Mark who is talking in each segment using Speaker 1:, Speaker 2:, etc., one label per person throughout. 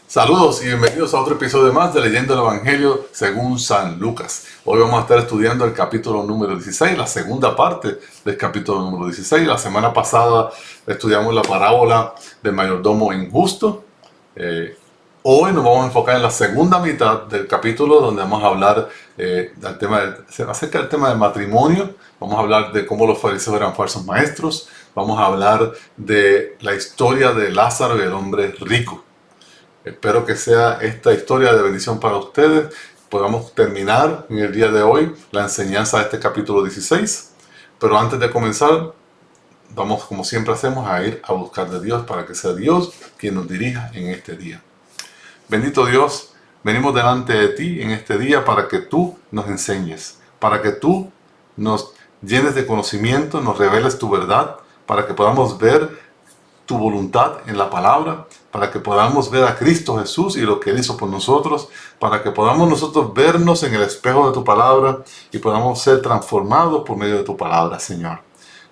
Speaker 1: Saludos y bienvenidos a otro episodio más de Leyendo el Evangelio según San Lucas. Hoy vamos a estar estudiando el capítulo número 16, la segunda parte del capítulo número 16. La semana pasada estudiamos la parábola del mayordomo injusto. Hoy nos vamos a enfocar en la segunda mitad del capítulo, donde vamos a hablar acerca del tema del matrimonio. Vamos a hablar de cómo los fariseos eran falsos maestros. Vamos a hablar de la historia de Lázaro y el hombre rico. Espero que sea esta historia de bendición para ustedes. Podamos terminar en el día de hoy la enseñanza de este capítulo 16. Pero antes de comenzar, vamos, como siempre hacemos, a ir a buscar de Dios para que sea Dios quien nos dirija en este día. Bendito Dios, venimos delante de ti en este día para que tú nos enseñes, para que tú nos llenes de conocimiento, nos reveles tu verdad, para que podamos ver tu voluntad en la palabra, para que podamos ver a Cristo Jesús y lo que Él hizo por nosotros, para que podamos nosotros vernos en el espejo de tu palabra y podamos ser transformados por medio de tu palabra, Señor.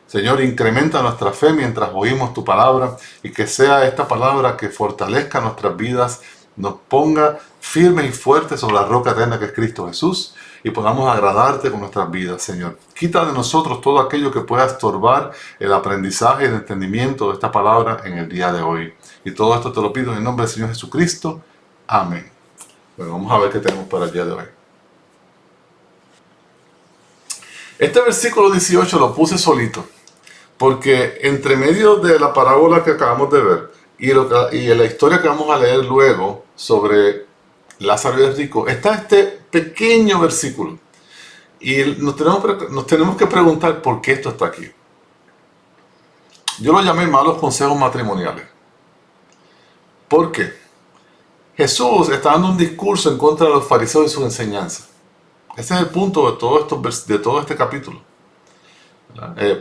Speaker 1: Señor, incrementa nuestra fe mientras oímos tu palabra y que sea esta palabra que fortalezca nuestras vidas, nos ponga firme y fuerte sobre la roca eterna que es Cristo Jesús y podamos agradarte con nuestras vidas, Señor. Quita de nosotros todo aquello que pueda estorbar el aprendizaje y el entendimiento de esta palabra en el día de hoy. Y todo esto te lo pido en el nombre del Señor Jesucristo. Amén. Bueno, vamos a ver qué tenemos para el día de hoy. Este versículo 18 lo puse solito, porque entre medio de la parábola que acabamos de ver y la historia que vamos a leer luego sobre Lázaro y el rico, está este pequeño versículo. Y nos tenemos que preguntar por qué esto está aquí. Yo lo llamé malos consejos matrimoniales. ¿Por qué? Jesús está dando un discurso en contra de los fariseos y su enseñanza. Ese es el punto de todo este capítulo.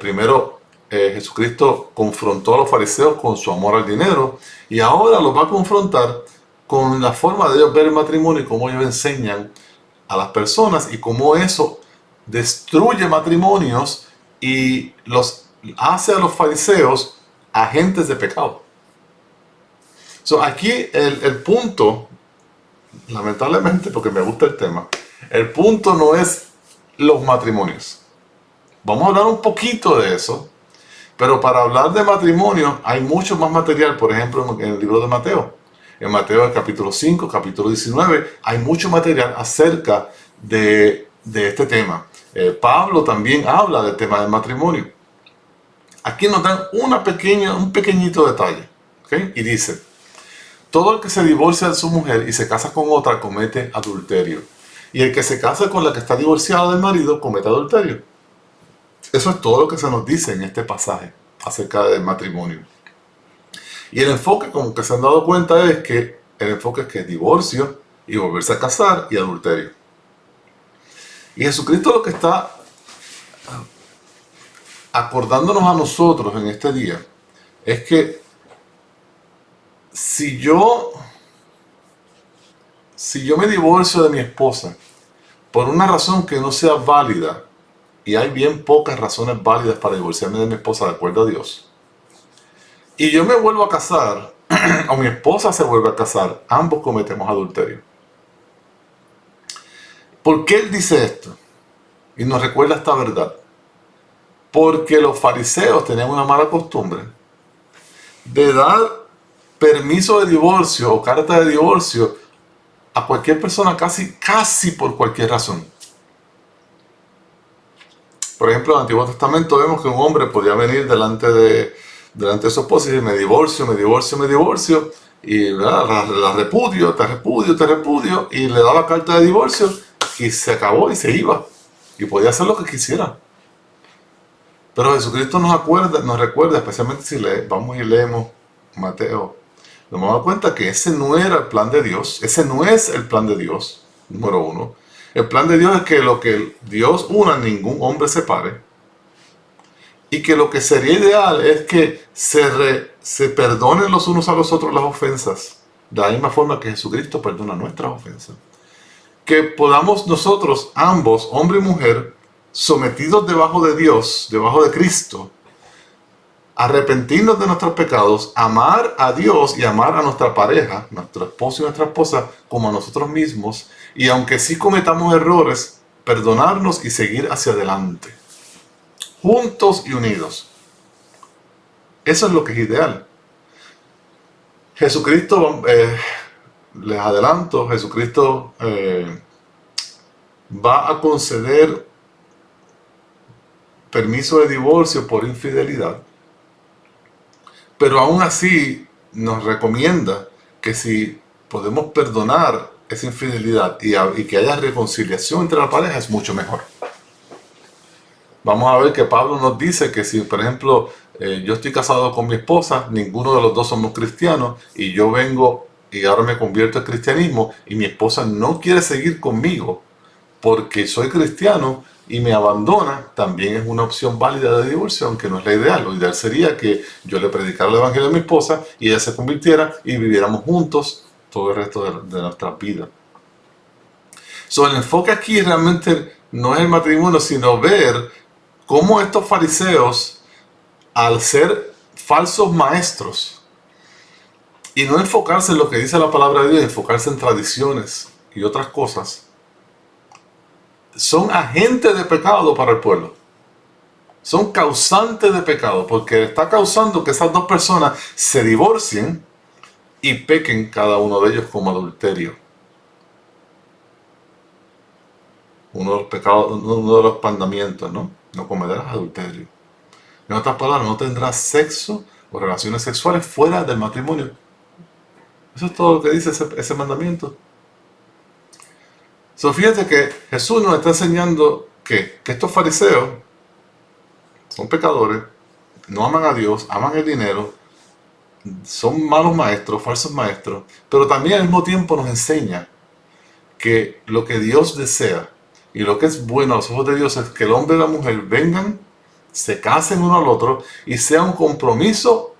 Speaker 1: Primero, Jesucristo confrontó a los fariseos con su amor al dinero y ahora los va a confrontar con la forma de ellos ver el matrimonio y cómo ellos enseñan a las personas y cómo eso destruye matrimonios y los hace a los fariseos agentes de pecado. Aquí el punto, lamentablemente porque me gusta el tema, el punto no es los matrimonios. Vamos a hablar un poquito de eso, pero para hablar de matrimonio hay mucho más material, por ejemplo en el libro de Mateo. En Mateo capítulo 5, capítulo 19, hay mucho material acerca de este tema. Pablo también habla del tema del matrimonio. Aquí nos dan un pequeñito detalle, ¿okay? Y dice: todo el que se divorcia de su mujer y se casa con otra comete adulterio. Y el que se casa con la que está divorciada del marido comete adulterio. Eso es todo lo que se nos dice en este pasaje acerca del matrimonio. Y el enfoque, como que se han dado cuenta, es que es divorcio y volverse a casar y adulterio. Y Jesucristo lo que está acordándonos a nosotros en este día es que si yo me divorcio de mi esposa por una razón que no sea válida, y hay bien pocas razones válidas para divorciarme de mi esposa de acuerdo a Dios, y yo me vuelvo a casar, o mi esposa se vuelve a casar, ambos cometemos adulterio. ¿Por qué él dice esto? Y nos recuerda esta verdad. Porque los fariseos tenían una mala costumbre de dar permiso de divorcio o carta de divorcio a cualquier persona casi por cualquier razón. Por ejemplo, en el Antiguo Testamento vemos que un hombre podía venir delante de su esposa y decir: me divorcio, y la repudio, te repudio, y le daba carta de divorcio y se acabó y se iba. Y podía hacer lo que quisiera. Pero Jesucristo nos recuerda, especialmente si vamos y leemos Mateo, nos vamos a dar cuenta que ese no era el plan de Dios, ese no es el plan de Dios, número uno. El plan de Dios es que lo que Dios una, ningún hombre separe. Y que lo que sería ideal es que se perdonen los unos a los otros las ofensas, de la misma forma que Jesucristo perdona nuestras ofensas. Que podamos nosotros, ambos, hombre y mujer, sometidos debajo de Dios, debajo de Cristo, arrepentirnos de nuestros pecados, amar a Dios y amar a nuestra pareja, nuestro esposo y nuestra esposa, como a nosotros mismos, y aunque sí cometamos errores, perdonarnos y seguir hacia adelante, juntos y unidos. Eso es lo que es ideal. Jesucristo, les adelanto, Jesucristo va a conceder permiso de divorcio por infidelidad, pero aún así nos recomienda que si podemos perdonar esa infidelidad y que haya reconciliación entre la pareja, es mucho mejor. Vamos a ver que Pablo nos dice que si, por ejemplo, yo estoy casado con mi esposa, ninguno de los dos somos cristianos, y yo vengo y ahora me convierto al cristianismo, y mi esposa no quiere seguir conmigo porque soy cristiano y me abandona, también es una opción válida de divorcio, aunque no es la ideal. Lo ideal sería que yo le predicara el evangelio a mi esposa y ella se convirtiera y viviéramos juntos todo el resto de nuestras vidas. El enfoque aquí realmente no es el matrimonio, sino ver cómo estos fariseos, al ser falsos maestros, y no enfocarse en lo que dice la palabra de Dios, enfocarse en tradiciones y otras cosas, son agentes de pecado para el pueblo. Son causantes de pecado, porque está causando que esas dos personas se divorcien y pequen cada uno de ellos como adulterio. Uno de los pecados, uno de los mandamientos, ¿no? No cometerás adulterio. En otras palabras, no tendrás sexo o relaciones sexuales fuera del matrimonio. Eso es todo lo que dice ese mandamiento. Fíjense que Jesús nos está enseñando que estos fariseos son pecadores, no aman a Dios, aman el dinero, son malos maestros, falsos maestros, pero también al mismo tiempo nos enseña que lo que Dios desea y lo que es bueno a los ojos de Dios es que el hombre y la mujer vengan, se casen uno al otro y sea un compromiso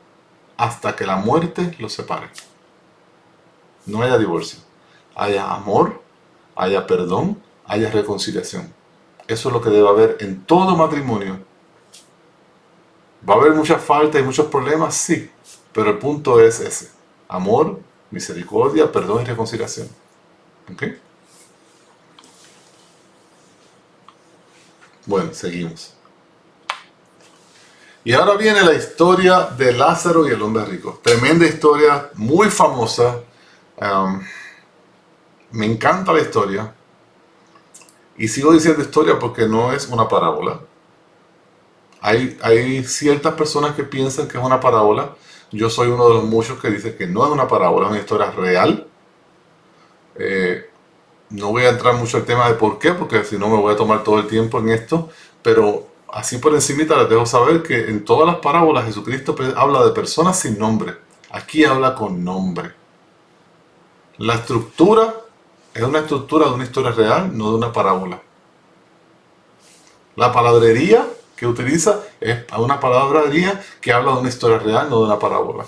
Speaker 1: hasta que la muerte los separe. No haya divorcio, haya amor, haya perdón, haya reconciliación. Eso es lo que debe haber en todo matrimonio. ¿Va a haber muchas faltas y muchos problemas? Sí, pero el punto es ese: amor, misericordia, perdón y reconciliación. ¿Ok? Bueno, seguimos. Y ahora viene la historia de Lázaro y el hombre rico. Tremenda historia, muy famosa. Me encanta la historia. Y sigo diciendo historia porque no es una parábola. Hay ciertas personas que piensan que es una parábola. Yo soy uno de los muchos que dice que no es una parábola, es una historia real. No voy a entrar mucho en el tema de por qué, porque si no me voy a tomar todo el tiempo en esto. Pero así por encimita les dejo saber que en todas las parábolas Jesucristo habla de personas sin nombre. Aquí habla con nombre. La estructura es una estructura de una historia real, no de una parábola. La palabrería que utiliza es una palabrería que habla de una historia real, no de una parábola.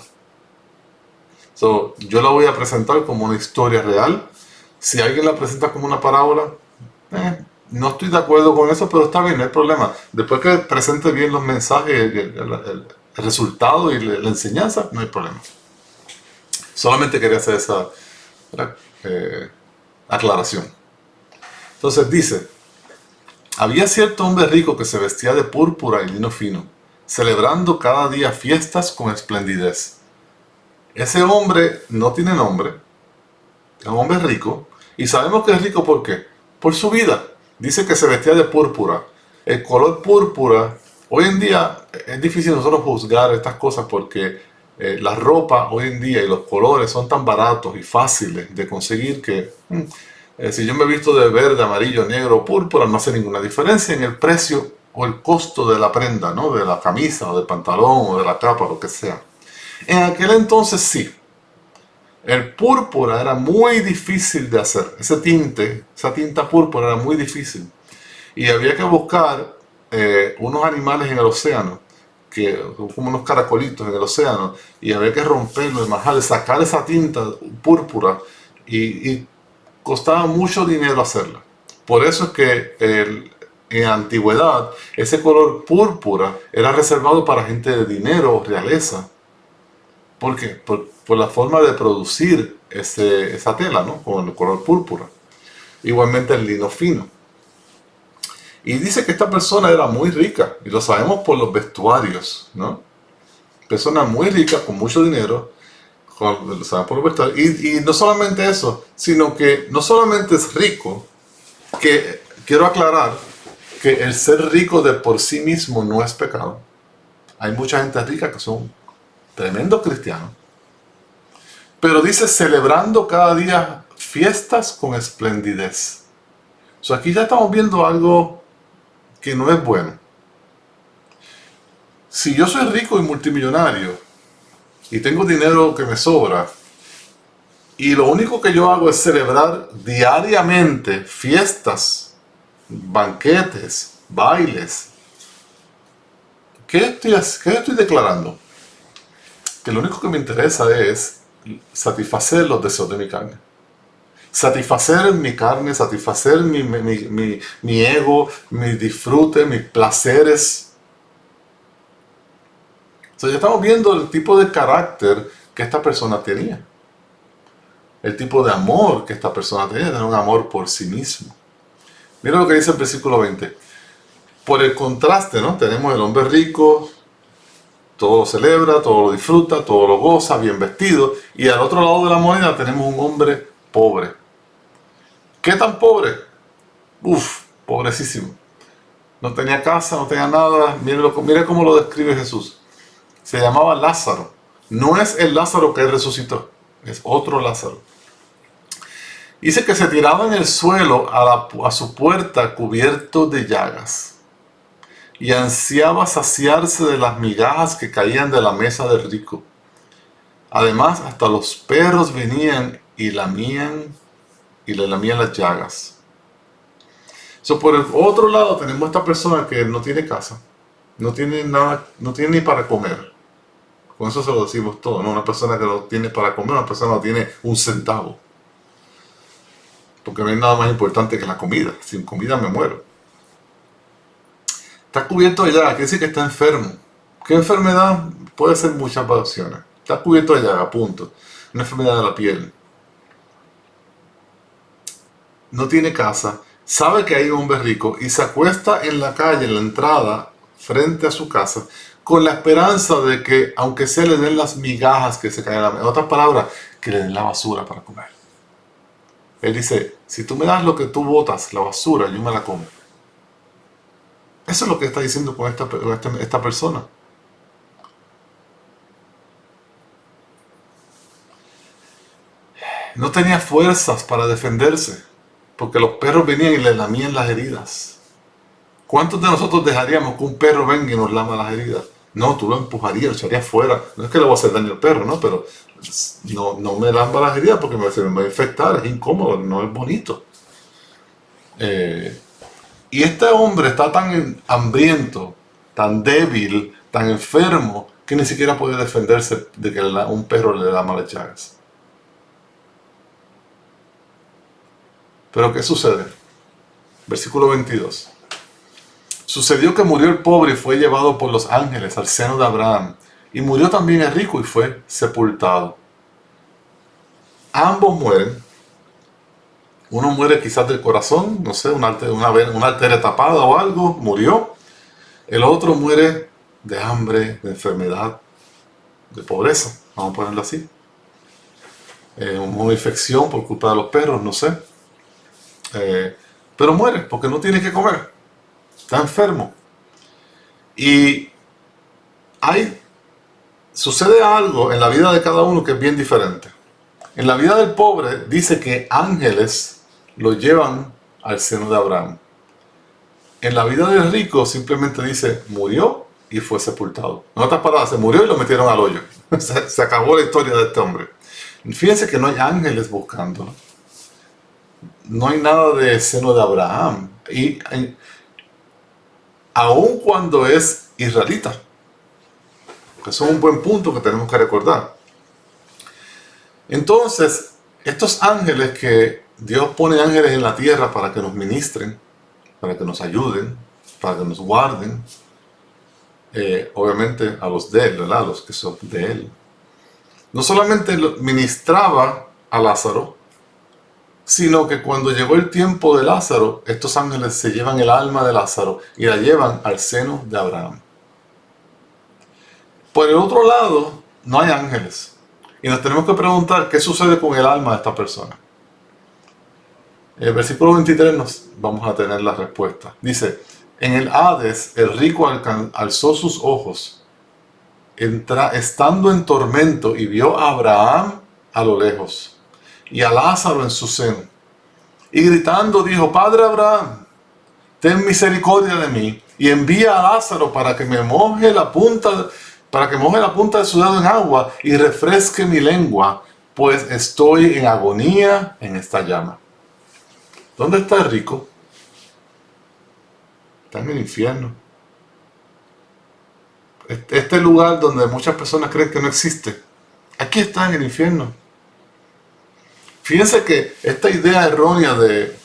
Speaker 1: Yo la voy a presentar como una historia real. Si alguien la presenta como una parábola, no estoy de acuerdo con eso, pero está bien, no hay problema. Después que presente bien los mensajes, el resultado y la enseñanza, no hay problema. Solamente quería hacer esa aclaración. Entonces dice: había cierto hombre rico que se vestía de púrpura y lino fino, celebrando cada día fiestas con esplendidez. Ese hombre no tiene nombre, es un hombre rico, y sabemos que es rico ¿por qué? Por su vida. Dice que se vestía de púrpura. El color púrpura, hoy en día es difícil nosotros juzgar estas cosas porque la ropa hoy en día y los colores son tan baratos y fáciles de conseguir que si yo me visto de verde, amarillo, negro o púrpura, no hace ninguna diferencia en el precio o el costo de la prenda, ¿no? De la camisa o del pantalón o de la capa, lo que sea. En aquel entonces sí. El púrpura era muy difícil de hacer. Esa tinta púrpura era muy difícil. Y había que buscar unos animales en el océano, como unos caracolitos en el océano, y había que romperlo, majarlo, sacar esa tinta púrpura, y costaba mucho dinero hacerla. Por eso es que en la antigüedad, ese color púrpura era reservado para gente de dinero o realeza. ¿Por qué? Por la forma de producir esa tela, ¿no? Con el color púrpura. Igualmente el lino fino. Y dice que esta persona era muy rica, y lo sabemos por los vestuarios, ¿no? Persona muy rica, con mucho dinero, lo sabemos por los vestuarios. Y no solamente eso, sino que no solamente es rico, que quiero aclarar que el ser rico de por sí mismo no es pecado. Hay mucha gente rica que son tremendos cristianos. Pero dice, celebrando cada día fiestas con esplendidez. Aquí ya estamos viendo algo que no es bueno. Si yo soy rico y multimillonario y tengo dinero que me sobra y lo único que yo hago es celebrar diariamente fiestas, banquetes, bailes, ¿qué estoy declarando? Que lo único que me interesa es satisfacer los deseos de mi carne. Satisfacer mi carne, satisfacer mi ego, mi disfrute, mis placeres. Ya estamos viendo el tipo de carácter que esta persona tenía. El tipo de amor que esta persona tenía. Era un amor por sí mismo. Mira lo que dice el versículo 20. Por el contraste, ¿no? Tenemos el hombre rico, todo lo celebra, todo lo disfruta, todo lo goza, bien vestido. Y al otro lado de la moneda tenemos un hombre pobre. ¿Qué tan pobre? Pobrecísimo. No tenía casa, no tenía nada. Mire cómo lo describe Jesús. Se llamaba Lázaro. No es el Lázaro que él resucitó, es otro Lázaro. Dice que se tiraba en el suelo a su puerta cubierto de llagas y ansiaba saciarse de las migajas que caían de la mesa del rico. Además, hasta los perros venían y le lamían las llagas. Por el otro lado tenemos esta persona que no tiene casa, no tiene nada, no tiene ni para comer. Con eso se lo decimos todo, ¿no? Una persona que no tiene para comer, una persona que no tiene un centavo. Porque no hay nada más importante que la comida. Sin comida me muero. Está cubierto de llagas, quiere decir que está enfermo. ¿Qué enfermedad? Puede ser muchas variaciones. Está cubierto de llagas, punto. Una enfermedad de la piel. No tiene casa. Sabe que hay un hombre rico y se acuesta en la calle, en la entrada, frente a su casa, con la esperanza de que, aunque sea, le den las migajas que se caen en la mesa. En otras palabras, que le den la basura para comer. Él dice, si tú me das lo que tú botas, la basura, yo me la como. Eso es lo que está diciendo con esta persona. No tenía fuerzas para defenderse, porque los perros venían y le lamían las heridas. ¿Cuántos de nosotros dejaríamos que un perro venga y nos lama las heridas? No, tú lo empujarías, lo echarías fuera. No es que le voy a hacer daño al perro, ¿no? Pero no me lamba las heridas porque se me va a infectar, es incómodo, no es bonito. Y este hombre está tan hambriento, tan débil, tan enfermo, que ni siquiera puede defenderse de que un perro le lama las llagas. Pero ¿qué sucede? Versículo 22. Sucedió que murió el pobre y fue llevado por los ángeles al seno de Abraham. Y murió también el rico y fue sepultado. Ambos mueren. Uno muere quizás del corazón, no sé, una arteria tapada o algo, murió. El otro muere de hambre, de enfermedad, de pobreza, vamos a ponerlo así. Una infección por culpa de los perros, no sé. Pero muere porque no tiene que comer. Está enfermo. Y sucede algo en la vida de cada uno que es bien diferente. En la vida del pobre dice que ángeles lo llevan al seno de Abraham. En la vida del rico simplemente dice murió y fue sepultado. En otras palabras, se murió y lo metieron al hoyo. Se acabó la historia de este hombre. Fíjense que no hay ángeles buscándolo. No hay nada de seno de Abraham. Y aun cuando es israelita. Eso es un buen punto que tenemos que recordar. Entonces, estos ángeles que Dios pone ángeles en la tierra para que nos ministren, para que nos ayuden, para que nos guarden, obviamente a los de Él, ¿verdad? A los que son de Él. No solamente ministraba a Lázaro, sino que cuando llegó el tiempo de Lázaro, estos ángeles se llevan el alma de Lázaro y la llevan al seno de Abraham. Por el otro lado, no hay ángeles. Y nos tenemos que preguntar qué sucede con el alma de esta persona. En el versículo 23 vamos a tener la respuesta. Dice, en el Hades el rico alzó sus ojos, estando en tormento, y vio a Abraham a lo lejos, y a Lázaro en su seno. Y gritando dijo, Padre Abraham, ten misericordia de mí, y envía a Lázaro para que moje la punta de su dedo en agua, y refresque mi lengua, pues estoy en agonía en esta llama. ¿Dónde está el rico? Está en el infierno. Este lugar donde muchas personas creen que no existe. Aquí está en el infierno. Fíjense que esta idea errónea de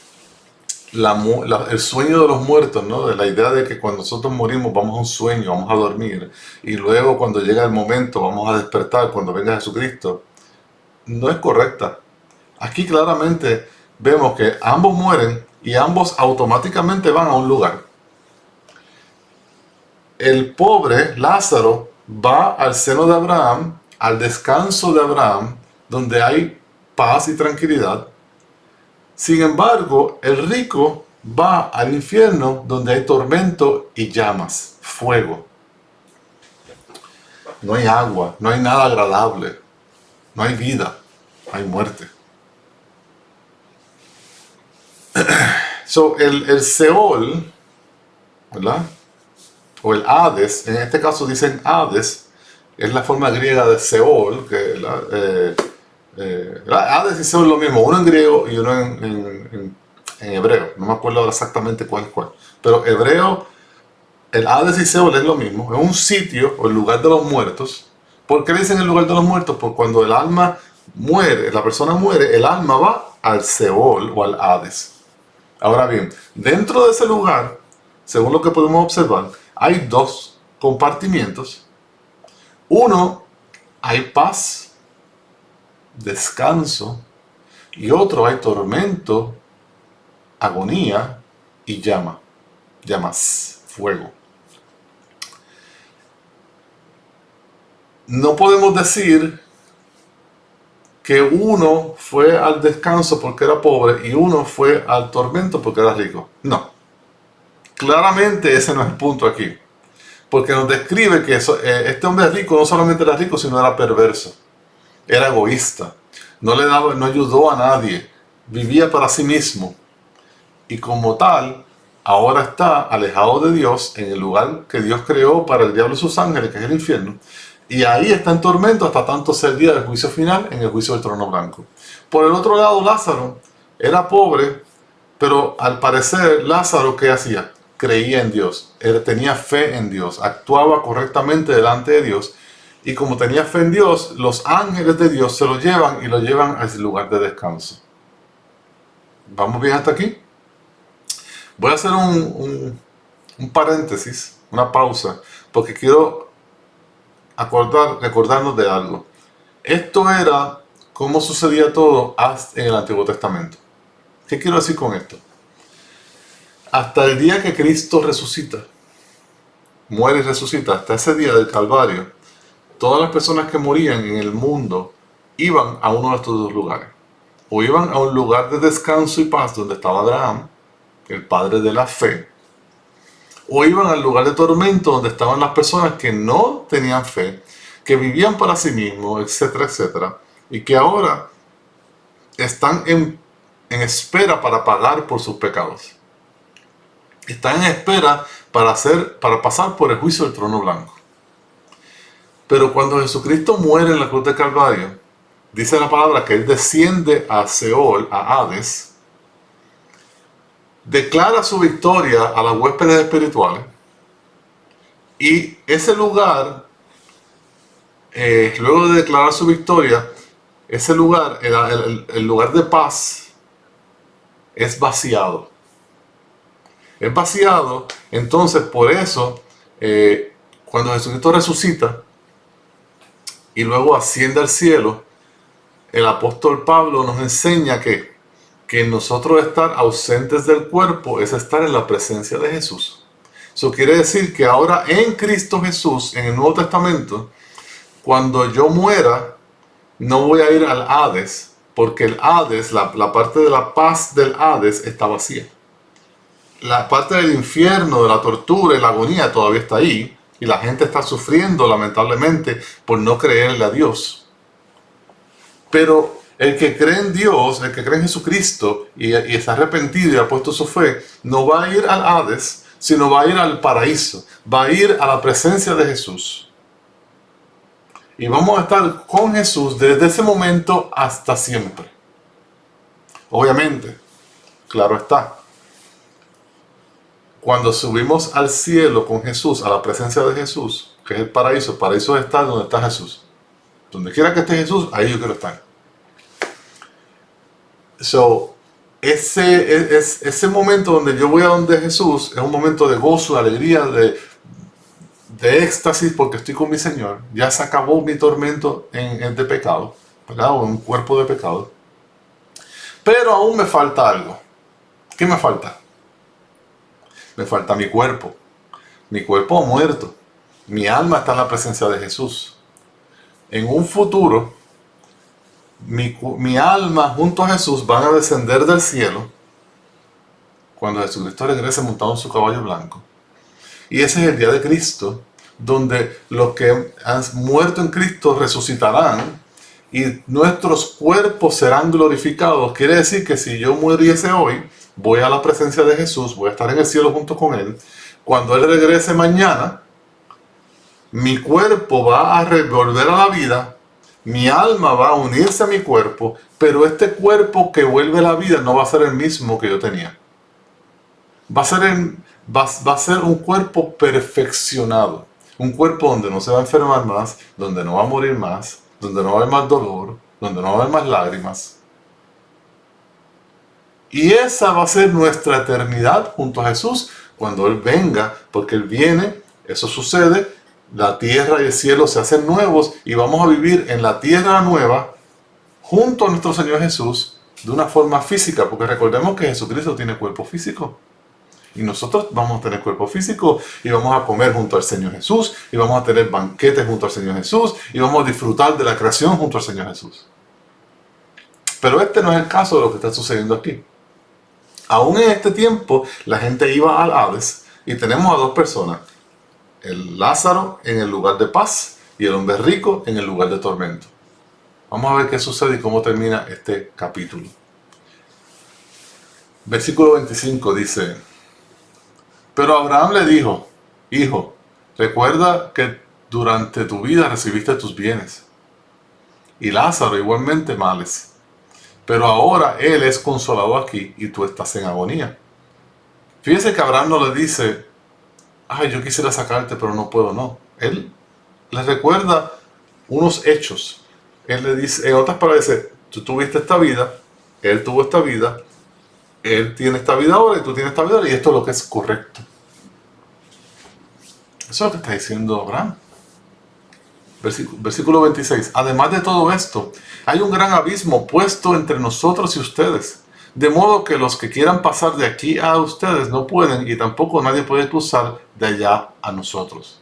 Speaker 1: el sueño de los muertos, ¿no? De la idea de que cuando nosotros morimos vamos a un sueño, vamos a dormir, y luego cuando llega el momento vamos a despertar cuando venga Jesucristo, no es correcta. Aquí claramente vemos que ambos mueren y ambos automáticamente van a un lugar. El pobre Lázaro va al seno de Abraham, al descanso de Abraham, donde hay paz y tranquilidad. Sin embargo, el rico va al infierno, donde hay tormento y llamas, fuego. No hay agua, no hay nada agradable, no hay vida, hay muerte. El Seol, ¿verdad? O el Hades, en este caso dicen Hades, es la forma griega de Seol, que Hades y Seol es lo mismo, uno en griego y uno en hebreo, no me acuerdo exactamente cuál es cuál, pero hebreo, el Hades y Seol es lo mismo, es un sitio o el lugar de los muertos. ¿Por qué le dicen el lugar de los muertos? Porque cuando el alma muere, la persona muere, el alma va al Seol o al Hades. Ahora bien, dentro de ese lugar, según lo que podemos observar, hay dos compartimientos. Uno, hay paz, descanso, y otro, hay tormento, agonía y llamas, fuego. No podemos decir que uno fue al descanso porque era pobre y uno fue al tormento porque era rico. No. Claramente ese no es el punto aquí. Porque nos describe que este hombre rico no solamente era rico, sino era perverso. Era egoísta. No ayudó a nadie. Vivía para sí mismo. Y como tal, ahora está alejado de Dios en el lugar que Dios creó para el diablo y sus ángeles, que es el infierno. Y ahí está en tormento hasta tanto sea el día del juicio final, en el juicio del trono blanco. Por el otro lado, Lázaro era pobre, pero al parecer Lázaro, ¿qué hacía? Creía en Dios, él tenía fe en Dios, actuaba correctamente delante de Dios, y como tenía fe en Dios, los ángeles de Dios se lo llevan y lo llevan a ese lugar de descanso. ¿Vamos bien hasta aquí? Voy a hacer un paréntesis, una pausa, porque quiero recordarnos de algo. Esto era cómo sucedía todo en el Antiguo Testamento. ¿Qué quiero decir con esto? Hasta el día que Cristo resucita, muere y resucita, hasta ese día del Calvario, todas las personas que morían en el mundo iban a uno de estos dos lugares. O iban a un lugar de descanso y paz donde estaba Abraham, el padre de la fe, o iban al lugar de tormento donde estaban las personas que no tenían fe, que vivían para sí mismos, etcétera, etcétera, y que ahora están en espera para pagar por sus pecados. Están en espera para pasar por el juicio del trono blanco. Pero cuando Jesucristo muere en la cruz de Calvario, dice la palabra que Él desciende a Seol, a Hades, declara su victoria a las huéspedes espirituales, y ese lugar, luego de declarar su victoria, ese lugar, el lugar de paz, es vaciado. es vaciado. Entonces, por eso, cuando Jesucristo resucita y luego asciende al cielo, el apóstol Pablo nos enseña que nosotros estar ausentes del cuerpo es estar en la presencia de Jesús. Eso quiere decir que ahora en Cristo Jesús, en el Nuevo Testamento, cuando yo muera, no voy a ir al Hades, porque el Hades, la parte de la paz del Hades está vacía. La parte del infierno, de la tortura y la agonía todavía está ahí, y la gente está sufriendo lamentablemente por no creerle a Dios. Pero el que cree en Dios, el que cree en Jesucristo y está arrepentido y ha puesto su fe, no va a ir al Hades, sino va a ir al paraíso, va a ir a la presencia de Jesús. Y vamos a estar con Jesús desde ese momento hasta siempre. Obviamente, claro está, cuando subimos al cielo con Jesús, a la presencia de Jesús, que es el paraíso es estar donde está Jesús. Donde quiera que esté Jesús, ahí yo quiero estar. Ese momento donde yo voy a donde Jesús es un momento de gozo, de alegría, de éxtasis, porque estoy con mi Señor. Ya se acabó mi tormento de pecado, ¿verdad? O en un cuerpo de pecado. Pero aún me falta algo. ¿Qué me falta? Me falta mi cuerpo. Mi cuerpo ha muerto. Mi alma está en la presencia de Jesús. En un futuro, mi alma junto a Jesús van a descender del cielo cuando Jesucristo regrese montado en su caballo blanco. Y ese es el día de Cristo, donde los que han muerto en Cristo resucitarán y nuestros cuerpos serán glorificados. Quiere decir que si yo muriese hoy, voy a la presencia de Jesús, voy a estar en el cielo junto con Él. Cuando Él regrese mañana, mi cuerpo va a volver a la vida, mi alma va a unirse a mi cuerpo, pero este cuerpo que vuelve a la vida no va a ser el mismo que yo tenía. Va a ser un cuerpo perfeccionado, un cuerpo donde no se va a enfermar más, donde no va a morir más, donde no va a haber más dolor, donde no va a haber más lágrimas. Y esa va a ser nuestra eternidad junto a Jesús cuando Él venga, porque Él viene, eso sucede, la tierra y el cielo se hacen nuevos y vamos a vivir en la tierra nueva junto a nuestro Señor Jesús de una forma física, porque recordemos que Jesucristo tiene cuerpo físico. Y nosotros vamos a tener cuerpo físico y vamos a comer junto al Señor Jesús y vamos a tener banquetes junto al Señor Jesús y vamos a disfrutar de la creación junto al Señor Jesús. Pero este no es el caso de lo que está sucediendo aquí. Aún en este tiempo la gente iba al Hades y tenemos a dos personas. El Lázaro en el lugar de paz y el hombre rico en el lugar de tormento. Vamos a ver qué sucede y cómo termina este capítulo. Versículo 25 dice: Pero Abraham le dijo: Hijo, recuerda que durante tu vida recibiste tus bienes, y Lázaro igualmente males. Pero ahora él es consolado aquí y tú estás en agonía. Fíjese que Abraham no le dice: ay, yo quisiera sacarte, pero no puedo, no. Él le recuerda unos hechos. Él le dice, en otras palabras, dice: tú tuviste esta vida, él tuvo esta vida, él tiene esta vida ahora y tú tienes esta vida ahora, y esto es lo que es correcto. Eso es lo que está diciendo Abraham. Versículo 26. Además de todo esto, hay un gran abismo puesto entre nosotros y ustedes, de modo que los que quieran pasar de aquí a ustedes no pueden, y tampoco nadie puede cruzar de allá a nosotros.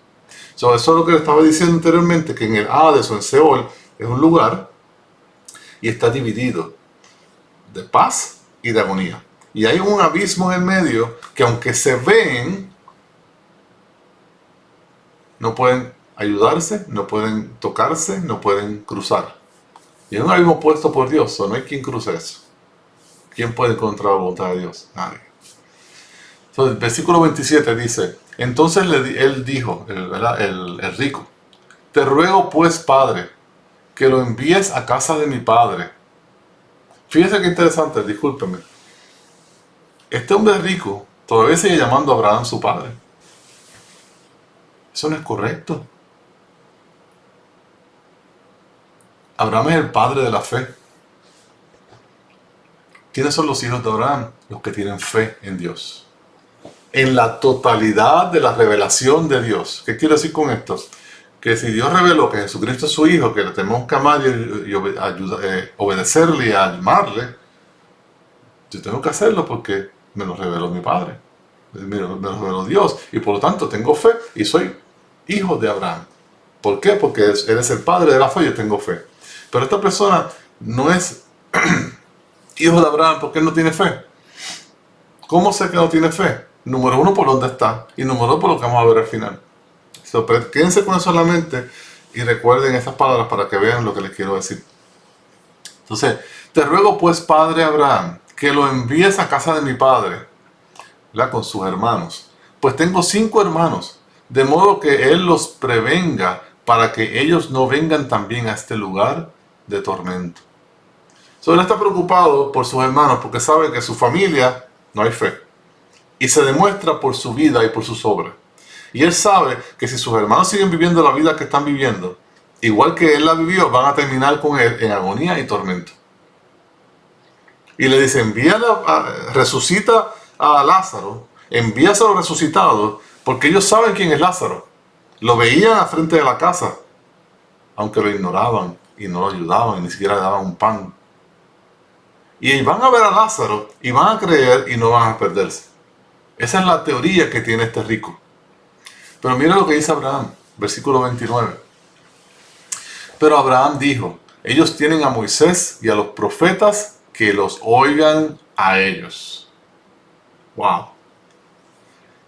Speaker 1: Eso es lo que le estaba diciendo anteriormente, que en el Hades o en Seol es un lugar y está dividido de paz y de agonía. Y hay un abismo en el medio que, aunque se ven, no pueden ayudarse, no pueden tocarse, no pueden cruzar. Y es un abismo puesto por Dios, no hay quien cruce eso. ¿Quién puede encontrar la voluntad de Dios? Nadie. Entonces, el versículo 27 dice: entonces él dijo, el rico: te ruego pues, Padre, que lo envíes a casa de mi padre. Fíjese qué interesante, discúlpeme. Este hombre rico todavía sigue llamando a Abraham su padre. Eso no es correcto. Abraham es el padre de la fe. ¿Quiénes son los hijos de Abraham? Los que tienen fe en Dios. en la totalidad de la revelación de Dios. ¿Qué quiero decir con esto? Que si Dios reveló que Jesucristo es su Hijo, que le tenemos que amar y obedecerle y amarle, yo tengo que hacerlo porque me lo reveló mi Padre, me lo reveló Dios, y por lo tanto tengo fe y soy hijo de Abraham. ¿Por qué? Porque él es el padre de la fe y yo tengo fe. Pero esta persona no es hijo de Abraham porque él no tiene fe. ¿Cómo sé que no tiene fe? Número uno, por dónde está, y número dos, por lo que vamos a ver al final. Quédense con eso en la mente y recuerden estas palabras para que vean lo que les quiero decir. Entonces, te ruego pues, padre Abraham, que lo envíes a casa de mi padre, ¿verdad? Con sus hermanos. Pues tengo 5 hermanos, de modo que él los prevenga para que ellos no vengan también a este lugar de tormento. Él está preocupado por sus hermanos porque sabe que en su familia no hay fe. Y se demuestra por su vida y por sus obras. Y él sabe que si sus hermanos siguen viviendo la vida que están viviendo, igual que él la vivió, van a terminar con él en agonía y tormento. Y le dice, resucita a Lázaro, envíaselo resucitado, porque ellos saben quién es Lázaro. Lo veían al frente de la casa, aunque lo ignoraban y no lo ayudaban, ni siquiera le daban un pan. Y van a ver a Lázaro y van a creer y no van a perderse. Esa es la teoría que tiene este rico. Pero mira lo que dice Abraham, versículo 29. Pero Abraham dijo, ellos tienen a Moisés y a los profetas, que los oigan a ellos. Wow.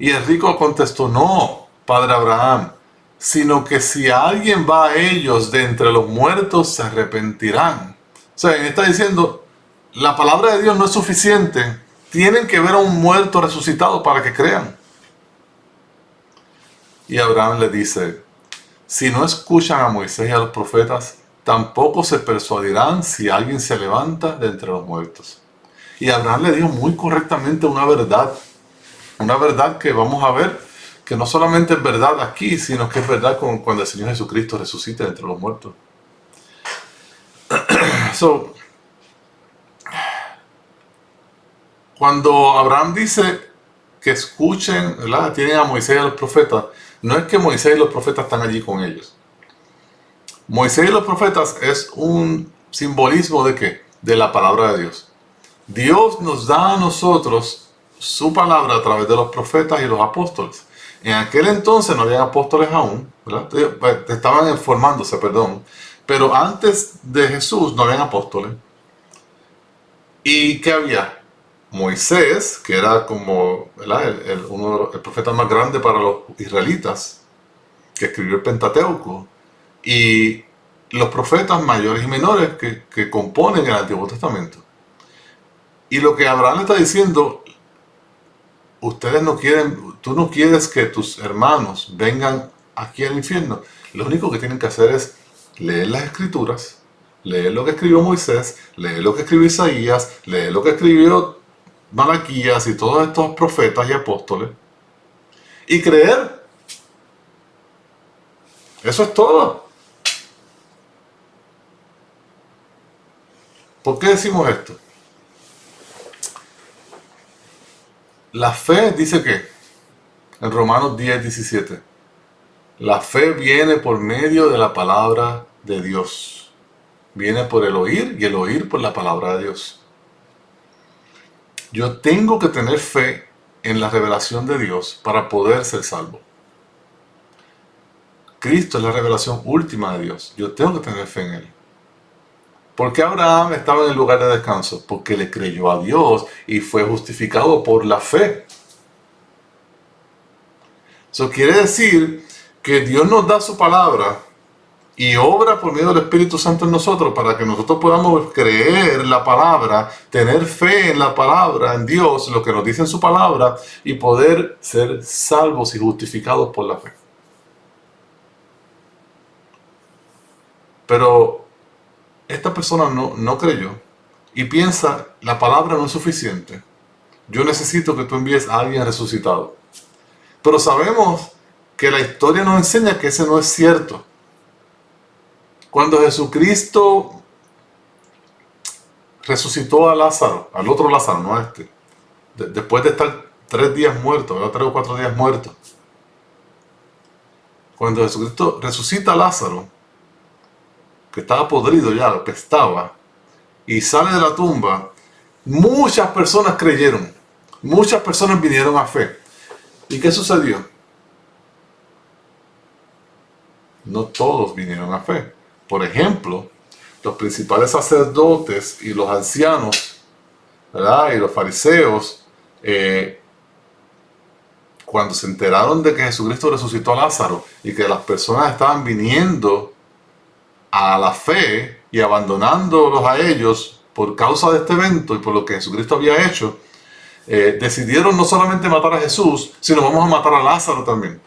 Speaker 1: Y el rico contestó, no, padre Abraham, sino que si alguien va a ellos de entre los muertos, se arrepentirán. O sea, él está diciendo, la palabra de Dios no es suficiente. Tienen que ver a un muerto resucitado para que crean. Y Abraham le dice, si no escuchan a Moisés y a los profetas, tampoco se persuadirán si alguien se levanta de entre los muertos. Y Abraham le dijo muy correctamente una verdad que vamos a ver, que no solamente es verdad aquí, sino que es verdad cuando el Señor Jesucristo resucita de entre los muertos. Cuando Abraham dice que escuchen, ¿verdad? Tienen a Moisés y a los profetas, no es que Moisés y los profetas están allí con ellos. Moisés y los profetas es un simbolismo ¿de qué? De la palabra de Dios. Dios nos da a nosotros su palabra a través de los profetas y los apóstoles. En aquel entonces no había apóstoles aún, ¿verdad? Estaban formándose, perdón. Pero antes de Jesús no habían apóstoles. ¿Y qué había? Moisés, que era como el profeta más grande para los israelitas, que escribió el Pentateuco, y los profetas mayores y menores que componen el Antiguo Testamento. Y lo que Abraham le está diciendo, tú no quieres que tus hermanos vengan aquí al infierno. Lo único que tienen que hacer es leer las Escrituras, leer lo que escribió Moisés, leer lo que escribió Isaías, leer lo que escribió Malaquías y todos estos profetas y apóstoles y creer. Eso es todo. ¿Por qué decimos esto? La fe dice que en Romanos 10:17, la fe viene por medio de la palabra de Dios. Viene por el oír y el oír por la palabra de Dios. Yo tengo que tener fe en la revelación de Dios para poder ser salvo. Cristo es la revelación última de Dios. Yo tengo que tener fe en Él. ¿Por qué Abraham estaba en el lugar de descanso? Porque le creyó a Dios y fue justificado por la fe. Eso quiere decir que Dios nos da su palabra y obra por medio del Espíritu Santo en nosotros para que nosotros podamos creer la palabra, tener fe en la palabra, en Dios, lo que nos dice en su palabra, y poder ser salvos y justificados por la fe. Pero esta persona no creyó y piensa, la palabra no es suficiente. Yo necesito que tú envíes a alguien resucitado. Pero sabemos que la historia nos enseña que ese no es cierto. Cuando Jesucristo resucitó a Lázaro, al otro Lázaro, no a este, después de estar 3 días muerto, ¿verdad? 3 o 4 días muerto. Cuando Jesucristo resucita a Lázaro, que estaba podrido ya, apestaba, y sale de la tumba, muchas personas creyeron. Muchas personas vinieron a fe. ¿Y qué sucedió? No todos vinieron a fe. Por ejemplo, los principales sacerdotes y los ancianos, ¿verdad? Y los fariseos, cuando se enteraron de que Jesucristo resucitó a Lázaro y que las personas estaban viniendo a la fe y abandonándolos a ellos por causa de este evento y por lo que Jesucristo había hecho, decidieron no solamente matar a Jesús, sino vamos a matar a Lázaro también.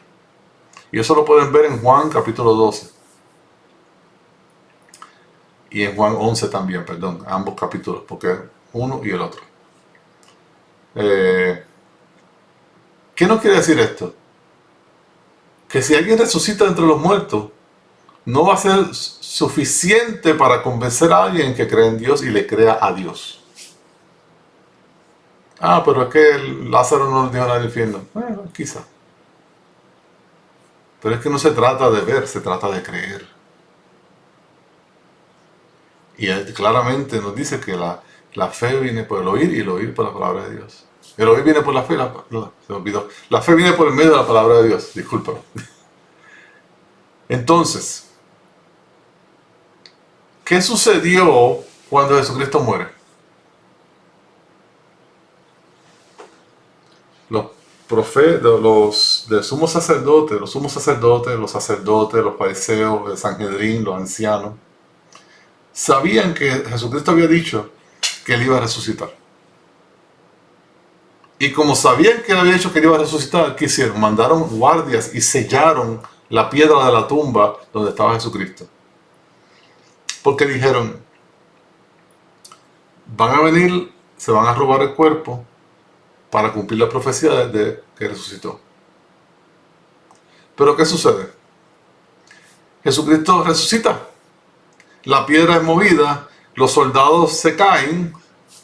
Speaker 1: Y eso lo pueden ver en Juan capítulo 12. Y en Juan 11 también, perdón, ambos capítulos, porque uno y el otro. ¿Qué nos quiere decir esto? Que si alguien resucita entre los muertos, no va a ser suficiente para convencer a alguien que cree en Dios y le crea a Dios. Ah, pero es que Lázaro no le dijo nada al infierno. Bueno, quizá. Pero es que no se trata de ver, se trata de creer. Y claramente nos dice que la fe viene por el oír y el oír por la palabra de Dios. El oír viene por la fe, se me olvidó. La fe viene por el medio de la palabra de Dios, discúlpame. Entonces, ¿qué sucedió cuando Jesucristo muere? Los profetas, los sumos sacerdotes, los sacerdotes, los fariseos, el Sanhedrín, los ancianos, sabían que Jesucristo había dicho que él iba a resucitar. Y como sabían que él había dicho que él iba a resucitar, ¿qué hicieron? Mandaron guardias y sellaron la piedra de la tumba donde estaba Jesucristo. Porque dijeron, van a venir, se van a robar el cuerpo para cumplir la profecía de que resucitó. Pero ¿qué sucede? Jesucristo resucita. La piedra es movida, los soldados se caen,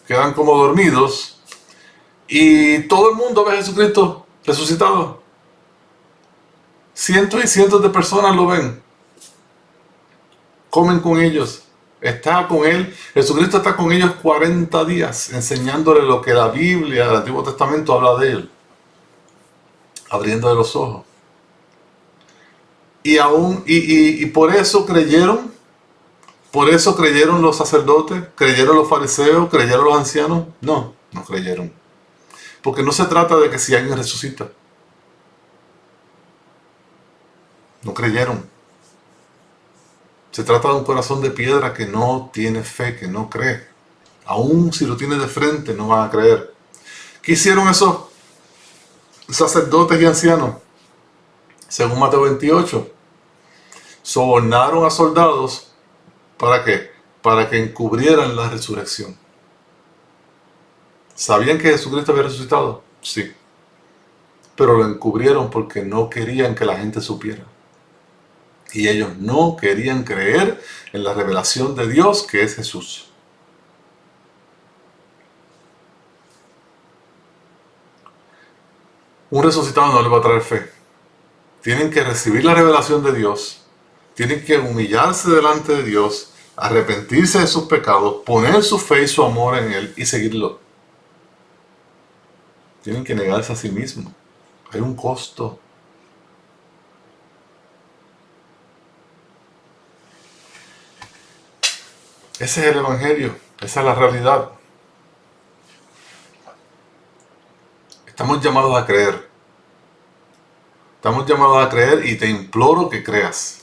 Speaker 1: quedan como dormidos, y todo el mundo ve a Jesucristo resucitado. Cientos y cientos de personas lo ven. Comen con ellos. Está con él. Jesucristo está con ellos 40 días, enseñándole lo que la Biblia, el Antiguo Testamento habla de él. Abriéndole los ojos. Y por eso creyeron. Por eso creyeron los sacerdotes, creyeron los fariseos, creyeron los ancianos. No, no creyeron. Porque no se trata de que si alguien resucita. No creyeron. Se trata de un corazón de piedra que no tiene fe, que no cree. Aún si lo tiene de frente, no van a creer. ¿Qué hicieron esos sacerdotes y ancianos? Según Mateo 28, sobornaron a soldados. ¿Para qué? Para que encubrieran la resurrección. ¿Sabían que Jesucristo había resucitado? Sí. Pero lo encubrieron porque no querían que la gente supiera. Y ellos no querían creer en la revelación de Dios que es Jesús. Un resucitado no le va a traer fe. Tienen que recibir la revelación de Dios. Tienen que humillarse delante de Dios, arrepentirse de sus pecados, poner su fe y su amor en Él y seguirlo. Tienen que negarse a sí mismos. Hay un costo. Ese es el Evangelio. Esa es la realidad. Estamos llamados a creer. Estamos llamados a creer y te imploro que creas.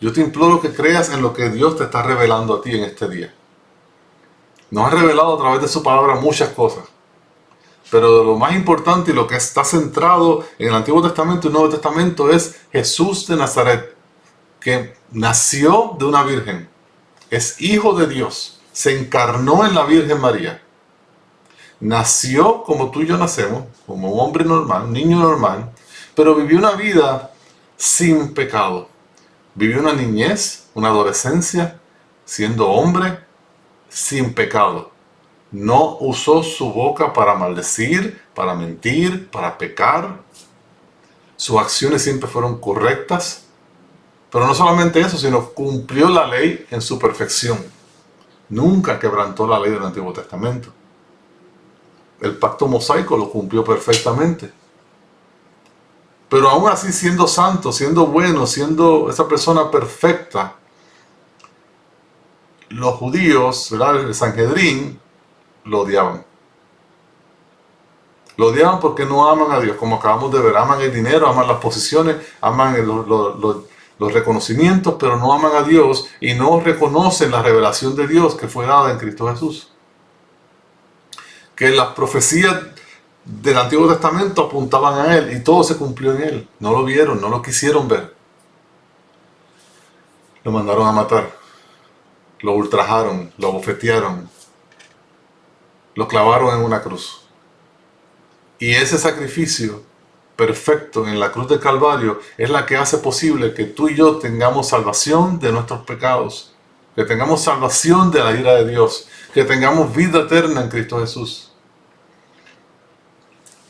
Speaker 1: Yo te imploro que creas en lo que Dios te está revelando a ti en este día. Nos ha revelado a través de su palabra muchas cosas. Pero lo más importante y lo que está centrado en el Antiguo Testamento y el Nuevo Testamento es Jesús de Nazaret, que nació de una virgen, es hijo de Dios, se encarnó en la Virgen María, nació como tú y yo nacemos, como un hombre normal, un niño normal, pero vivió una vida sin pecado. Vivió una niñez, una adolescencia, siendo hombre, sin pecado. No usó su boca para maldecir, para mentir, para pecar. Sus acciones siempre fueron correctas. Pero no solamente eso, sino cumplió la ley en su perfección. Nunca quebrantó la ley del Antiguo Testamento. El pacto mosaico lo cumplió perfectamente. Pero aún así, siendo santo, siendo bueno, siendo esa persona perfecta, los judíos, ¿verdad?, el Sanhedrín, lo odiaban. Lo odiaban porque no aman a Dios, como acabamos de ver. Aman el dinero, aman las posiciones, aman los reconocimientos, pero no aman a Dios y no reconocen la revelación de Dios que fue dada en Cristo Jesús. Que las profecías del Antiguo Testamento apuntaban a Él y todo se cumplió en Él. No lo vieron, no lo quisieron ver. Lo mandaron a matar. Lo ultrajaron, lo bofetearon. Lo clavaron en una cruz. Y ese sacrificio perfecto en la cruz del Calvario es la que hace posible que tú y yo tengamos salvación de nuestros pecados, que tengamos salvación de la ira de Dios, que tengamos vida eterna en Cristo Jesús.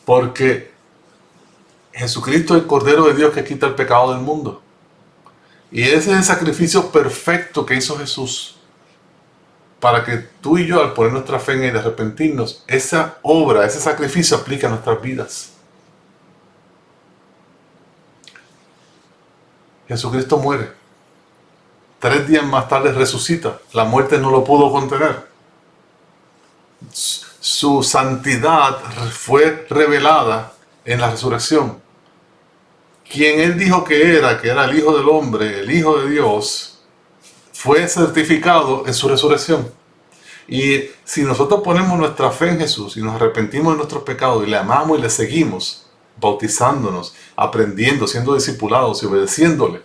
Speaker 1: Porque Jesucristo es el Cordero de Dios que quita el pecado del mundo. Y ese es el sacrificio perfecto que hizo Jesús para que tú y yo, al poner nuestra fe en Él y arrepentirnos, esa obra, ese sacrificio aplique a nuestras vidas. Jesucristo muere. 3 días más tarde resucita. La muerte no lo pudo contener. Su santidad fue revelada en la resurrección. Quien Él dijo que era el Hijo del Hombre, el Hijo de Dios, fue certificado en su resurrección. Y si nosotros ponemos nuestra fe en Jesús y nos arrepentimos de nuestros pecados y le amamos y le seguimos, bautizándonos, aprendiendo, siendo discipulados y obedeciéndole,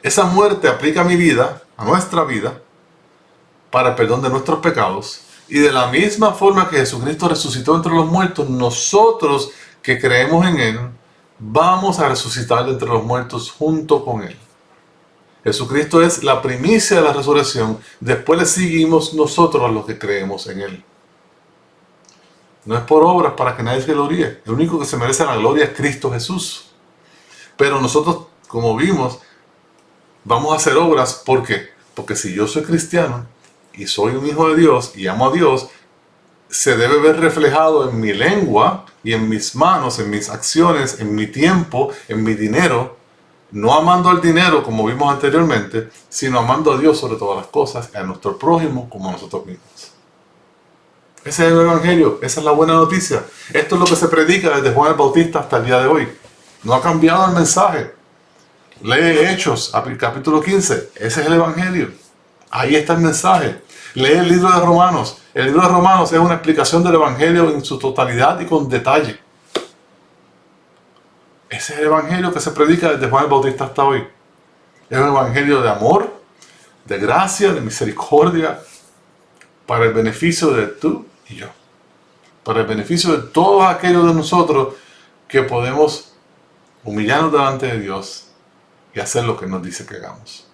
Speaker 1: esa muerte aplica a mi vida, a nuestra vida, para el perdón de nuestros pecados. Y de la misma forma que Jesucristo resucitó entre los muertos, nosotros que creemos en Él, vamos a resucitar de entre los muertos junto con Él. Jesucristo es la primicia de la resurrección. Después le seguimos nosotros los que creemos en Él. No es por obras para que nadie se gloríe. El único que se merece la gloria es Cristo Jesús. Pero nosotros, como vimos, vamos a hacer obras. ¿Por qué? Porque si yo soy cristiano y soy un hijo de Dios y amo a Dios, se debe ver reflejado en mi lengua y en mis manos, en mis acciones, en mi tiempo, en mi dinero. No amando al dinero como vimos anteriormente, sino amando a Dios sobre todas las cosas, a nuestro prójimo como a nosotros mismos. Ese es el Evangelio, esa es la buena noticia. Esto es lo que se predica desde Juan el Bautista hasta el día de hoy. No ha cambiado el mensaje. Lee Hechos, capítulo 15, ese es el Evangelio. Ahí está el mensaje. Lee el libro de Romanos. El libro de Romanos es una explicación del Evangelio en su totalidad y con detalle. Ese es el Evangelio que se predica desde Juan el Bautista hasta hoy. Es un Evangelio de amor, de gracia, de misericordia, para el beneficio de tú y yo. Para el beneficio de todos aquellos de nosotros que podemos humillarnos delante de Dios y hacer lo que nos dice que hagamos.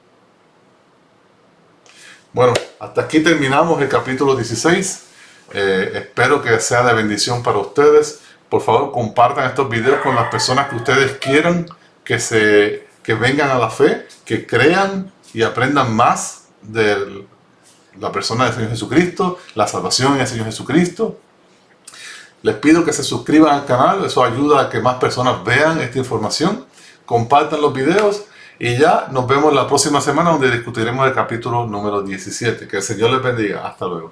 Speaker 1: Bueno, hasta aquí terminamos el capítulo 16. Espero que sea de bendición para ustedes. Por favor, compartan estos videos con las personas que ustedes quieran que vengan a la fe, que crean y aprendan más de la persona del Señor Jesucristo, la salvación en el Señor Jesucristo. Les pido que se suscriban al canal, eso ayuda a que más personas vean esta información. Compartan los videos y ya nos vemos la próxima semana donde discutiremos el capítulo número 17. Que el Señor les bendiga. Hasta luego.